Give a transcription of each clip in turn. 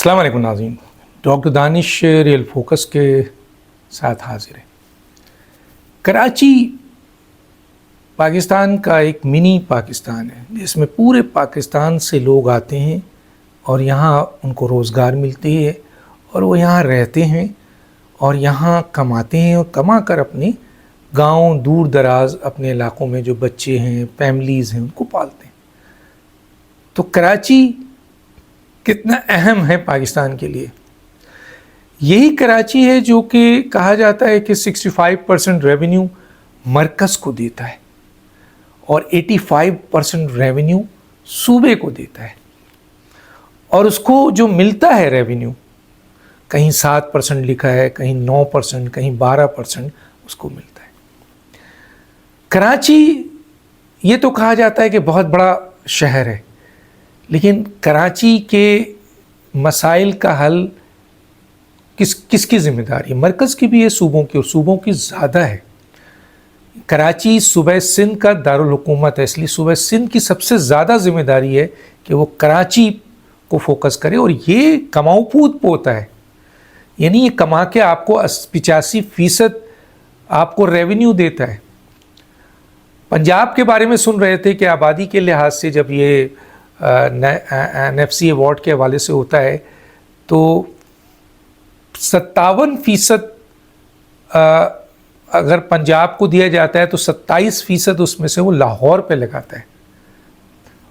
अस्सलाम वालेकुम नाज़रीन, डॉक्टर दानिश रियल फोकस के साथ हाजिर है। कराची पाकिस्तान का एक मिनी पाकिस्तान है जिसमें पूरे पाकिस्तान से लोग आते हैं और यहाँ उनको रोज़गार मिलती है और वो यहाँ रहते हैं और यहाँ कमाते हैं और कमा कर अपने गांव दूर दराज अपने इलाक़ों में जो बच्चे हैं, फैमिलीज़ हैं, उनको पालते हैं। तो कराची कितना अहम है पाकिस्तान के लिए। यही कराची है जो कि कहा जाता है कि 65% रेवेन्यू मरकज़ को देता है और 85% रेवेन्यू सूबे को देता है, और उसको जो मिलता है रेवेन्यू कहीं 7% लिखा है, कहीं 9%, कहीं 12% उसको मिलता है। कराची ये तो कहा जाता है कि बहुत बड़ा शहर है, लेकिन कराची के मसाइल का हल किसकी ज़िम्मेदारी है? मरकज़ की भी है, सूबों की, और सूबों की ज़्यादा है। कराची सूबे सिंध का दारुल हुकूमत है, इसलिए सूबे सिंध की सबसे ज़्यादा ज़िम्मेदारी है कि वो कराची को फोकस करे, और ये कमाऊ पूत पोता है, यानी ये कमा के आपको 85% आपको रेवेन्यू देता है। पंजाब के बारे में सुन रहे थे कि आबादी के लिहाज से जब ये NFC अवार्ड के हवाले से होता है तो 57% अगर पंजाब को दिया जाता है तो 27% उसमें से वो लाहौर पे लगाता है,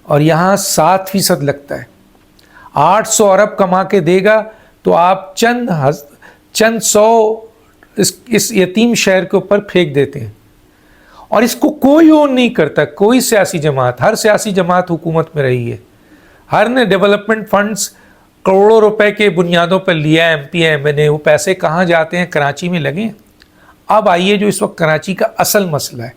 और यहाँ 7% लगता है। 800 अरब कमा के देगा तो आप चंद सौ इस यतीम शहर के ऊपर फेंक देते हैं, और इसको कोई ओन नहीं करता, कोई सियासी जमात। हर सियासी जमात हुकूमत में रही है, हर ने डेवलपमेंट फंड्स करोड़ों रुपए के बुनियादों पर लिया है, MP MNA, वो पैसे कहाँ जाते हैं? कराची में लगे। अब आइए जो इस वक्त कराची का असल मसला है,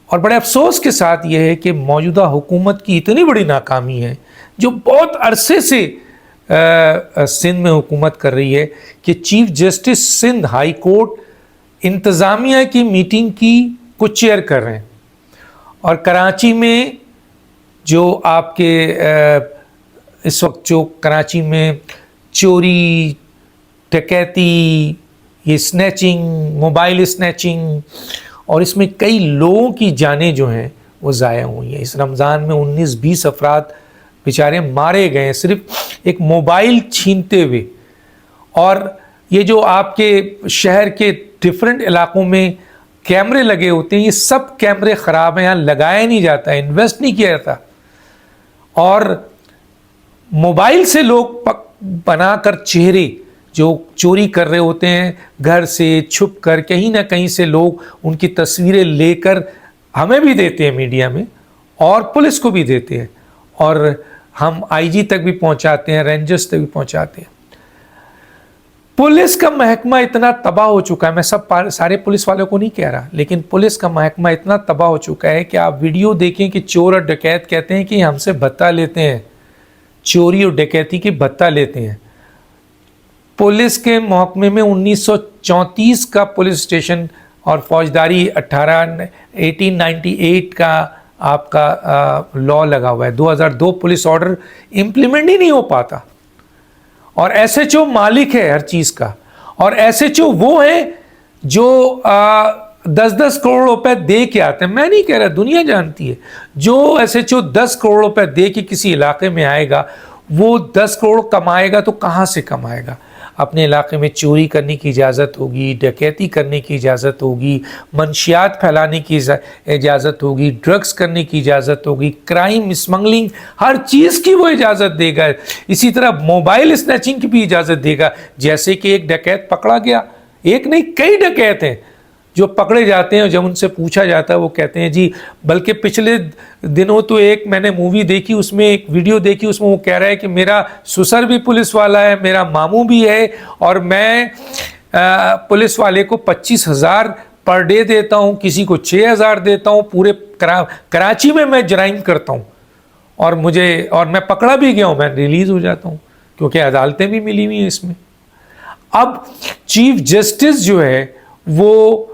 और बड़े अफसोस के साथ ये है कि मौजूदा हुकूमत की इतनी बड़ी नाकामी है, जो बहुत अरसे से सिंध में हुकूमत कर रही है, कि chief justice Sindh high court इंतज़ामिया की मीटिंग की कुछ चेयर कर रहे हैं, और कराची में जो आपके इस वक्त जो कराची में चोरी, डकैती, ये स्नैचिंग, मोबाइल स्नैचिंग, और इसमें कई लोगों की जानें जो हैं वो ज़ाया हुई हैं। इस रमज़ान में 19-20 अफराद बेचारे मारे गए हैं सिर्फ एक मोबाइल छीनते हुए। और ये जो आपके शहर के डिफरेंट इलाक़ों में कैमरे लगे होते हैं, ये सब कैमरे ख़राब हैं, यहाँ लगाया नहीं जाता, इन्वेस्ट नहीं किया जाता, और मोबाइल से लोग बनाकर चेहरे जो चोरी कर रहे होते हैं घर से छुप कर, कहीं ना कहीं से लोग उनकी तस्वीरें लेकर हमें भी देते हैं मीडिया में, और पुलिस को भी देते हैं, और हम IG तक भी पहुंचाते हैं, रेंजर्स तक भी पहुंचाते हैं। पुलिस का महकमा इतना तबाह हो चुका है, मैं सारे पुलिस वालों को नहीं कह रहा, लेकिन पुलिस का महकमा इतना तबाह हो चुका है कि आप वीडियो देखें कि चोर और डकैत कहते हैं कि हमसे भत्ता लेते हैं, चोरी और डकैती की भत्ता लेते हैं। पुलिस के महकमे में 1934 का पुलिस स्टेशन और फौजदारी 1898 का आपका लॉ लगा हुआ है। 2002 पुलिस ऑर्डर इम्प्लीमेंट ही नहीं हो पाता, और SHO मालिक है हर चीज़ का, और SHO वो है जो 10-10 करोड़ रुपए दे के आते हैं। मैं नहीं कह रहा, दुनिया जानती है, जो SHO 10 करोड़ रुपए दे के किसी इलाके में आएगा, वो 10 करोड़ कमाएगा तो कहाँ से कमाएगा? अपने इलाके में चोरी करने की इजाज़त होगी, डकैती करने की इजाज़त होगी, मंशियात फैलाने की इजाज़त होगी, ड्रग्स करने की इजाज़त होगी, क्राइम, स्मगलिंग, हर चीज़ की वो इजाज़त देगा। इसी तरह मोबाइल स्नैचिंग की भी इजाज़त देगा। जैसे कि एक डकैत पकड़ा गया, एक नहीं कई डकैत हैं जो पकड़े जाते हैं, जब उनसे पूछा जाता है वो कहते हैं जी, बल्कि पिछले दिनों तो एक मैंने मूवी देखी, उसमें एक वीडियो देखी, उसमें वो कह रहा है कि मेरा ससुर भी पुलिस वाला है, मेरा मामू भी है, और मैं पुलिस वाले को 25,000 पर डे देता हूँ, किसी को 6,000 देता हूँ, पूरे कराची में मैं जराइम करता हूँ, और मैं पकड़ा भी गया हूँ, मैं रिलीज़ हो जाता हूँ, क्योंकि अदालतें भी मिली हुई हैं इसमें। अब चीफ जस्टिस जो है वो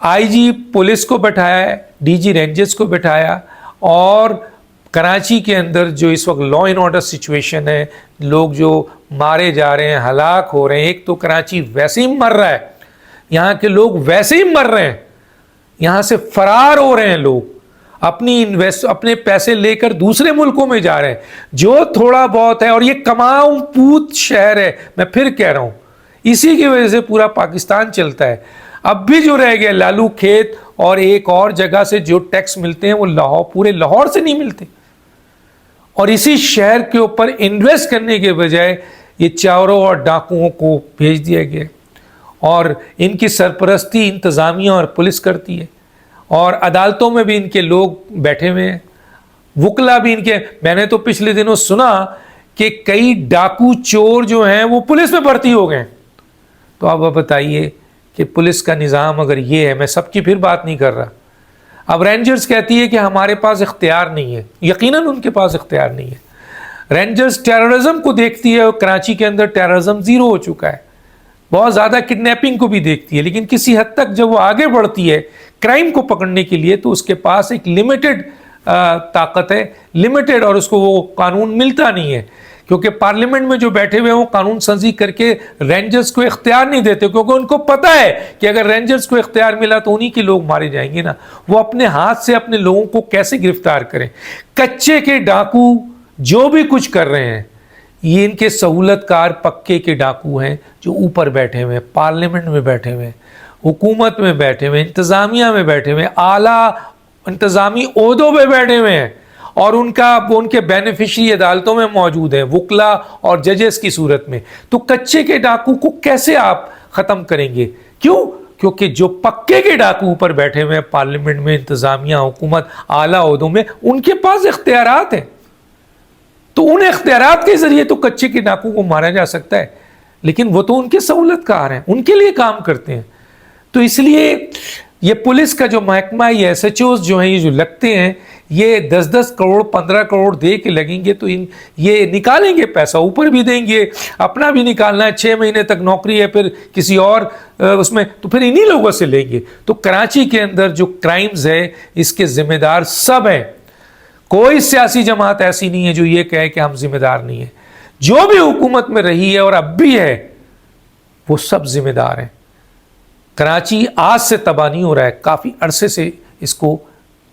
IG पुलिस को बैठाया है, DG रेंजर्स को बैठाया, और कराची के अंदर जो इस वक्त लॉ एंड ऑर्डर सिचुएशन है, लोग जो मारे जा रहे हैं, हलाक हो रहे हैं, एक तो कराची वैसे ही मर रहा है, यहाँ के लोग वैसे ही मर रहे हैं, यहाँ से फरार हो रहे हैं लोग, अपने पैसे लेकर दूसरे मुल्कों में जा रहे हैं, जो थोड़ा बहुत है, और ये कमाऊ पूत शहर है, मैं फिर कह रहा हूं, इसी की वजह से पूरा पाकिस्तान चलता है। अब भी जो रह गया लालू खेत और एक और जगह से जो टैक्स मिलते हैं वो पूरे लाहौर से नहीं मिलते, और इसी शहर के ऊपर इन्वेस्ट करने के बजाय ये चोरों और डाकुओं को भेज दिया गया, और इनकी सरपरस्ती इंतज़ामिया और पुलिस करती है, और अदालतों में भी इनके लोग बैठे हुए हैं, वकला भी इनके। मैंने तो पिछले दिनों सुना कि कई डाकू चोर जो हैं वो पुलिस में भर्ती हो गए। तो अब बताइए कि पुलिस का निज़ाम अगर ये है, मैं सबकी फिर बात नहीं कर रहा। अब रेंजर्स कहती है कि हमारे पास इख्तियार नहीं है, यकीनन उनके पास इख्तियार नहीं है। रेंजर्स टेररिज्म को देखती है, और कराची के अंदर टेररिज्म ज़ीरो हो चुका है, बहुत ज़्यादा किडनैपिंग को भी देखती है, लेकिन किसी हद तक जब वो आगे बढ़ती है क्राइम को पकड़ने के लिए, तो उसके पास एक लिमिटेड ताकत है, लिमिटेड, और उसको वो कानून मिलता नहीं है, क्योंकि पार्लियामेंट में जो बैठे हुए हैं वो कानून साजी करके रेंजर्स को इख्तियार नहीं देते, क्योंकि उनको पता है कि अगर रेंजर्स को इख्तियार मिला तो उन्हीं के लोग मारे जाएंगे ना। वो अपने हाथ से अपने लोगों को कैसे गिरफ्तार करें? कच्चे के डाकू जो भी कुछ कर रहे हैं, ये इनके सहूलतकार पक्के के डाकू हैं जो ऊपर बैठे हुए हैं, पार्लियामेंट में बैठे हुए हैं, हुकूमत में बैठे हुए हैं, इंतज़ामिया में बैठे हुए हैं, आला इंतज़ामी ओहदों पे बैठे हुए हैं, और उनके बेनिफिशरी अदालतों में मौजूद हैं, वकला और जजेस की सूरत में। तो कच्चे के डाकू को कैसे आप ख़त्म करेंगे? क्यों? क्योंकि जो पक्के के डाकू ऊपर बैठे हुए हैं पार्लियामेंट में, इंतज़ामिया, हुकूमत, आला ओहदों में, उनके पास इख्तियारात हैं, तो उन इख्तियारात के ज़रिए तो कच्चे के डाकू को मारा जा सकता है, लेकिन वो तो उनके सहूलतकार हैं, उनके लिए काम करते हैं। तो इसलिए ये पुलिस का जो महकमा, ये SHOs जो हैं, ये जो लगते हैं, ये 10-10 करोड़ 15 करोड़ दे के लगेंगे तो ये निकालेंगे पैसा, ऊपर भी देंगे, अपना भी निकालना है, 6 महीने तक नौकरी है, फिर किसी और उसमें, तो फिर इन्हीं लोगों से लेंगे। तो कराची के अंदर जो क्राइम्स है, इसके जिम्मेदार सब हैं, कोई सियासी जमात ऐसी नहीं है जो ये कहे कि हम जिम्मेदार नहीं है। जो भी हुकूमत में रही है और अब भी है, वो सब जिम्मेदार हैं। कराची आज से तबाह नहीं हो रहा है, काफ़ी अरसे से इसको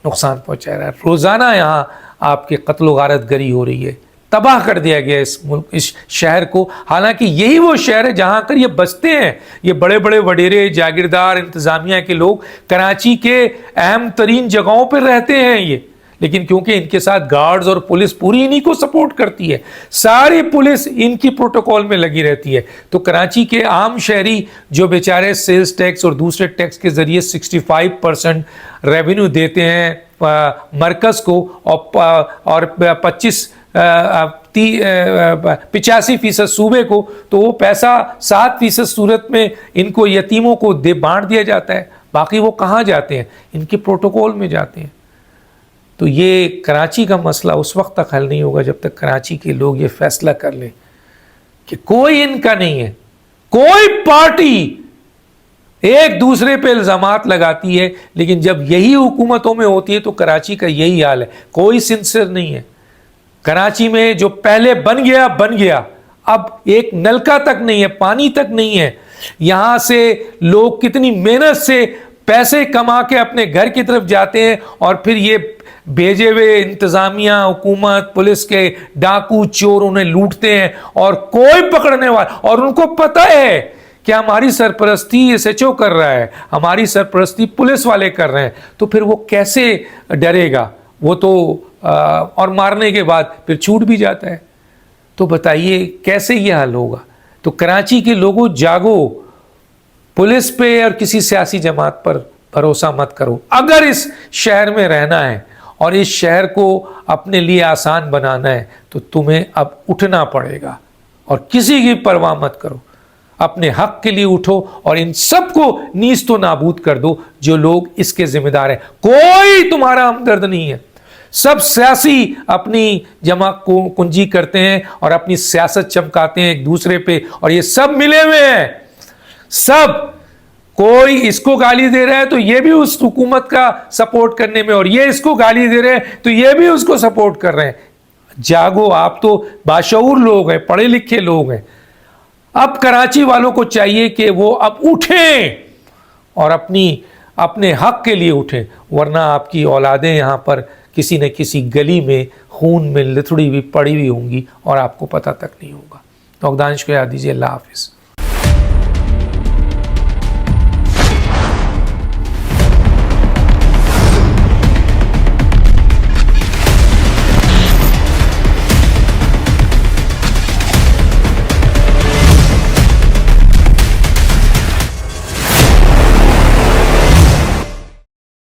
नुकसान पहुंचा रहा है। रोज़ाना यहाँ आपके कत्ल गारत गरी हो रही है, तबाह कर दिया गया इस मुल्क, इस शहर को। हालांकि यही वो शहर है जहाँ कर ये बसते हैं, ये बड़े बड़े वडेरे, जागीरदार, इंतज़ामिया के लोग कराची के अहम तरीन जगहों पर रहते हैं ये, लेकिन क्योंकि इनके साथ गार्ड्स और पुलिस पूरी इन्हीं को सपोर्ट करती है, सारी पुलिस इनकी प्रोटोकॉल में लगी रहती है, तो कराची के आम शहरी जो बेचारे सेल्स टैक्स और दूसरे टैक्स के ज़रिए 65% रेवेन्यू देते हैं मरकज़ को, और 85% सूबे को, तो वो पैसा 7% सूरत में इनको यतीमों को बांट दिया जाता है, बाकी वो कहाँ जाते हैं? इनके प्रोटोकॉल में जाते हैं। तो ये कराची का मसला उस वक्त तक हल नहीं होगा जब तक कराची के लोग ये फैसला कर लें कि कोई इनका नहीं है। कोई पार्टी एक दूसरे पे इल्ज़ामात लगाती है, लेकिन जब यही हुकूमतों में होती है तो कराची का यही हाल है, कोई सिंसियर नहीं है। कराची में जो पहले बन गया, अब एक नलका तक नहीं है, पानी तक नहीं है। यहां से लोग कितनी मेहनत से पैसे कमा के अपने घर की तरफ जाते हैं, और फिर ये भेजे हुए इंतज़ामिया, हुकूमत, पुलिस के डाकू चोर उन्हें लूटते हैं, और कोई पकड़ने वाला, और उनको पता है कि हमारी सरपरस्ती SHO कर रहा है, हमारी सरपरस्ती पुलिस वाले कर रहे हैं, तो फिर वो कैसे डरेगा? वो तो और मारने के बाद फिर छूट भी जाता है। तो बताइए कैसे ये हल होगा? तो कराची के लोगों, जागो, पुलिस पे और किसी सियासी जमात पर भरोसा मत करो। अगर इस शहर में रहना है और इस शहर को अपने लिए आसान बनाना है तो तुम्हें अब उठना पड़ेगा, और किसी की परवाह मत करो, अपने हक के लिए उठो और इन सबको नीज तो नाबूद कर दो जो लोग इसके जिम्मेदार हैं। कोई तुम्हारा हमदर्द नहीं है, सब सियासी अपनी जमा को कुंजी करते हैं और अपनी सियासत चमकाते हैं एक दूसरे पे, और ये सब मिले हुए हैं, सब कोई इसको गाली दे रहा है तो ये भी उस हुकूमत का सपोर्ट करने में, और ये इसको गाली दे रहे हैं तो ये भी उसको सपोर्ट कर रहे हैं। जागो, आप तो बाशऊर लोग हैं, पढ़े लिखे लोग हैं। अब कराची वालों को चाहिए कि वो अब उठें और अपने हक के लिए उठें, वरना आपकी औलादें यहाँ पर किसी न किसी गली में खून में लिथड़ी हुई पड़ी हुई होंगी और आपको पता तक नहीं होगा। तो अगदानिश को याद दीजिए। अल्लाह हाफिज़।